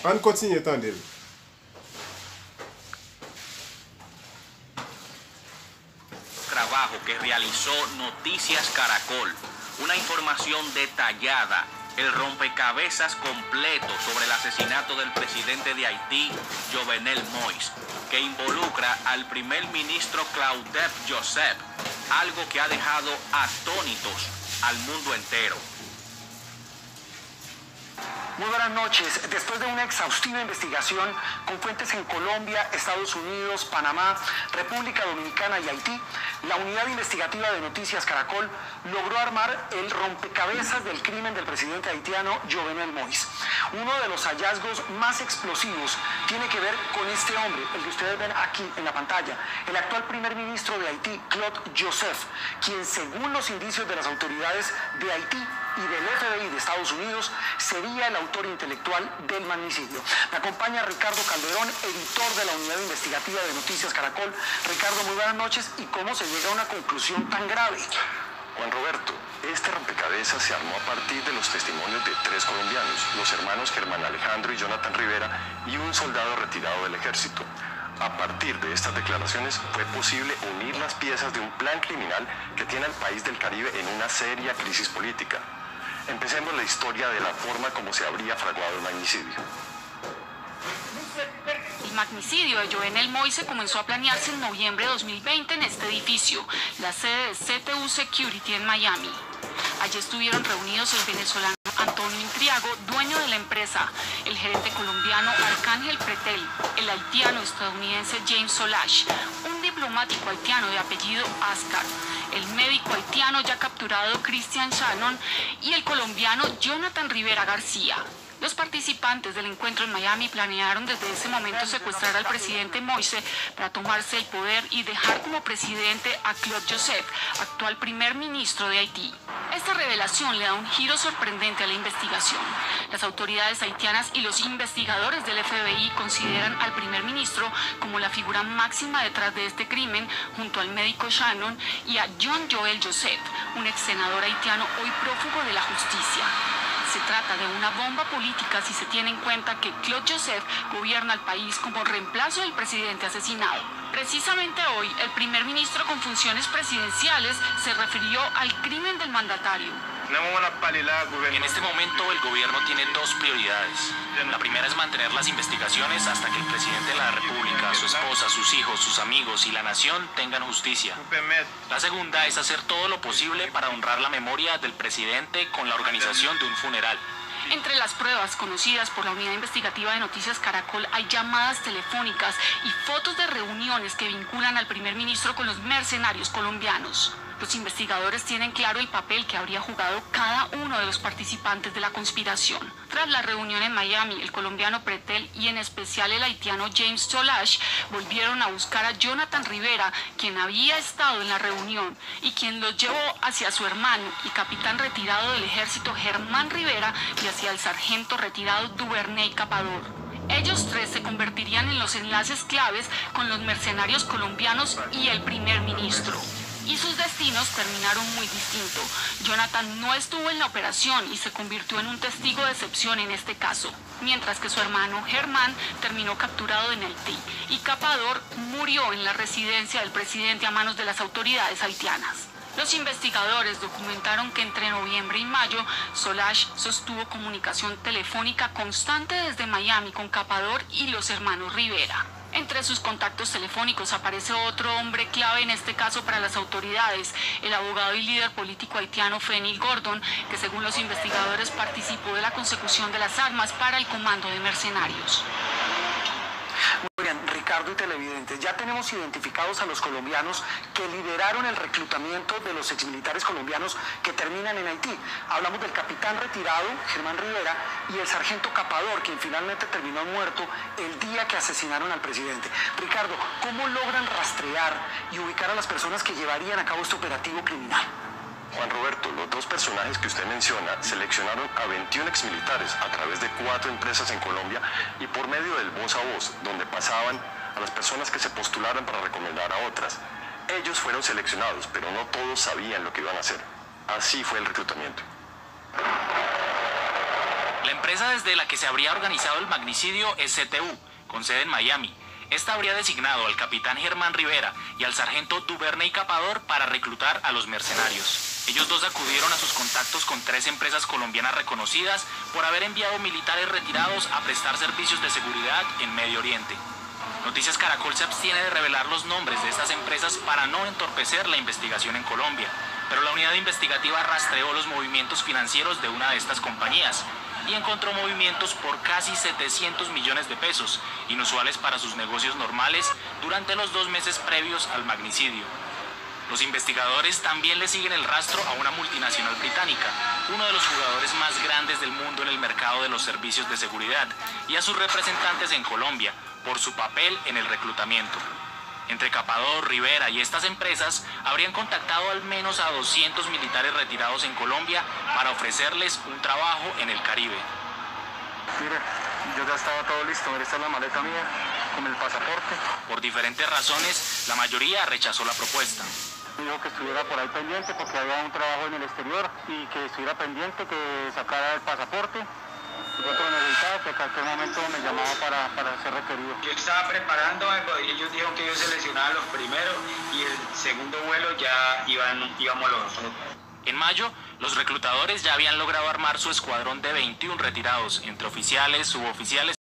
On continue, Tandil. Trabajo que realizó Noticias Caracol. Una información detallada, el rompecabezas completo sobre el asesinato del presidente de Haití, Jovenel Moïse, que involucra al primer ministro Claude Joseph, algo que ha dejado atónitos al mundo entero. Muy buenas noches. Después de una exhaustiva investigación con fuentes en Colombia, Estados Unidos, Panamá, República Dominicana y Haití, la unidad investigativa de Noticias Caracol logró armar el rompecabezas del crimen del presidente haitiano Jovenel Moïse. Uno de los hallazgos más explosivos tiene que ver con este hombre, el que ustedes ven aquí en la pantalla, el actual primer ministro de Haití, Claude Joseph, quien según los indicios de las autoridades de Haití y del FBI de Estados Unidos, sería el autor intelectual del magnicidio. Me acompaña Ricardo Calderón, editor de la unidad investigativa de Noticias Caracol. Ricardo, muy buenas noches. ¿Y cómo se llega a una conclusión tan grave? Juan Roberto, este rompecabezas se armó a partir de los testimonios de 3 colombianos, los hermanos Germán Alejandro y Jonathan Rivera, y un soldado retirado del ejército. A partir de estas declaraciones fue posible unir las piezas de un plan criminal que tiene al país del Caribe en una seria crisis política. Empecemos la historia de la forma como se habría fraguado el magnicidio. El magnicidio de Jovenel Moïse comenzó a planearse en noviembre de 2020 en este edificio, la sede de CTU Security en Miami. Allí estuvieron reunidos el venezolano Antonio Intriago, dueño de la empresa, el gerente colombiano Arcángel Pretel, el haitiano-estadounidense James Solash, un diplomático haitiano de apellido Ascar, el médico haitiano ya capturado Christian Shannon y el colombiano Jonathan Rivera García. Los participantes del encuentro en Miami planearon desde ese momento secuestrar al presidente Moïse para tomarse el poder y dejar como presidente a Claude Joseph, actual primer ministro de Haití. Esta revelación le da un giro sorprendente a la investigación. Las autoridades haitianas y los investigadores del FBI consideran al primer ministro como la figura máxima detrás de este crimen, junto al médico Shannon y a John Joel Joseph, un ex senador haitiano hoy prófugo de la justicia. Se trata de una bomba política si se tiene en cuenta que Claude Joseph gobierna el país como reemplazo del presidente asesinado. Precisamente hoy, el primer ministro con funciones presidenciales se refirió al crimen del mandatario. En este momento el gobierno tiene 2 prioridades. La primera es mantener las investigaciones hasta que el presidente de la República, su esposa, sus hijos, sus amigos y la nación tengan justicia. La segunda es hacer todo lo posible para honrar la memoria del presidente con la organización de un funeral. Entre las pruebas conocidas por la unidad investigativa de Noticias Caracol hay llamadas telefónicas y fotos de reuniones que vinculan al primer ministro con los mercenarios colombianos. Los investigadores tienen claro el papel que habría jugado cada uno de los participantes de la conspiración. Tras la reunión en Miami, el colombiano Pretel y en especial el haitiano James Solash volvieron a buscar a Jonathan Rivera, quien había estado en la reunión y quien los llevó hacia su hermano y capitán retirado del ejército Germán Rivera y hacia el sargento retirado Duvernay Capador. Ellos 3 se convertirían en los enlaces claves con los mercenarios colombianos y el primer ministro. Y sus destinos terminaron muy distintos. Jonathan no estuvo en la operación y se convirtió en un testigo de excepción en este caso, mientras que su hermano Germán terminó capturado en Haití y Capador murió en la residencia del presidente a manos de las autoridades haitianas. Los investigadores documentaron que entre noviembre y mayo, Solash sostuvo comunicación telefónica constante desde Miami con Capador y los hermanos Rivera. Entre sus contactos telefónicos aparece otro hombre clave en este caso para las autoridades, el abogado y líder político haitiano Fenil Gordon, que según los investigadores participó de la consecución de las armas para el comando de mercenarios. Muy bien, Ricardo y televidentes, ya tenemos identificados a los colombianos que lideraron el reclutamiento de los exmilitares colombianos que terminan en Haití. Hablamos del capitán retirado, Germán Rivera, y el sargento Capador, quien finalmente terminó muerto el día que asesinaron al presidente. Ricardo, ¿cómo logran rastrear y ubicar a las personas que llevarían a cabo este operativo criminal? Juan Roberto, los 2 personajes que usted menciona seleccionaron a 21 exmilitares a través de 4 empresas en Colombia y por medio del voz a voz, donde pasaban a las personas que se postularan para recomendar a otras. Ellos fueron seleccionados, pero no todos sabían lo que iban a hacer. Así fue el reclutamiento. La empresa desde la que se habría organizado el magnicidio es CTU, con sede en Miami. Esta habría designado al capitán Germán Rivera y al sargento Duvernay Capador para reclutar a los mercenarios. Ellos dos acudieron a sus contactos con 3 empresas colombianas reconocidas por haber enviado militares retirados a prestar servicios de seguridad en Medio Oriente. Noticias Caracol se abstiene de revelar los nombres de estas empresas para no entorpecer la investigación en Colombia, pero la unidad investigativa rastreó los movimientos financieros de una de estas compañías y encontró movimientos por casi 700 millones de pesos, inusuales para sus negocios normales durante los 2 meses previos al magnicidio. Los investigadores también le siguen el rastro a una multinacional británica, uno de los jugadores más grandes del mundo en el mercado de los servicios de seguridad, y a sus representantes en Colombia, por su papel en el reclutamiento. Entre Capador, Rivera y estas empresas habrían contactado al menos a 200 militares retirados en Colombia para ofrecerles un trabajo en el Caribe. Mire, yo ya estaba todo listo, esta es la maleta mía con el pasaporte. Por diferentes razones, la mayoría rechazó la propuesta. Dijo que estuviera por ahí pendiente porque había un trabajo en el exterior y que estuviera pendiente, que sacara el pasaporte. Y yo lo necesitaba, que a cualquier momento me llamaba para ser requerido. Yo estaba preparándome, porque ellos dijeron que ellos seleccionaban los primeros y el segundo vuelo ya íbamos los otros. En mayo, los reclutadores ya habían logrado armar su escuadrón de 21 retirados, entre oficiales, suboficiales